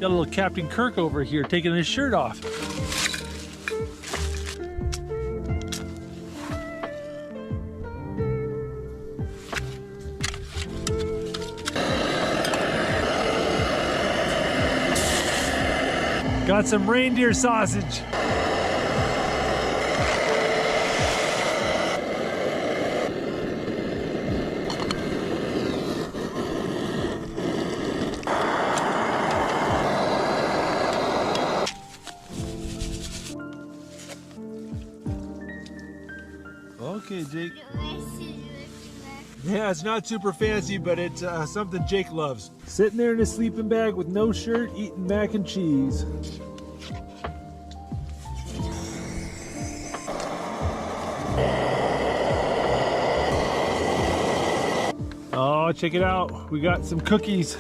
Got a little Captain Kirk over here taking his shirt off. Got some reindeer sausage. Okay, Jake. Yeah, it's not super fancy, but it's something Jake loves. Sitting there in his sleeping bag with no shirt, eating mac and cheese. Oh, check it out. We got some cookies.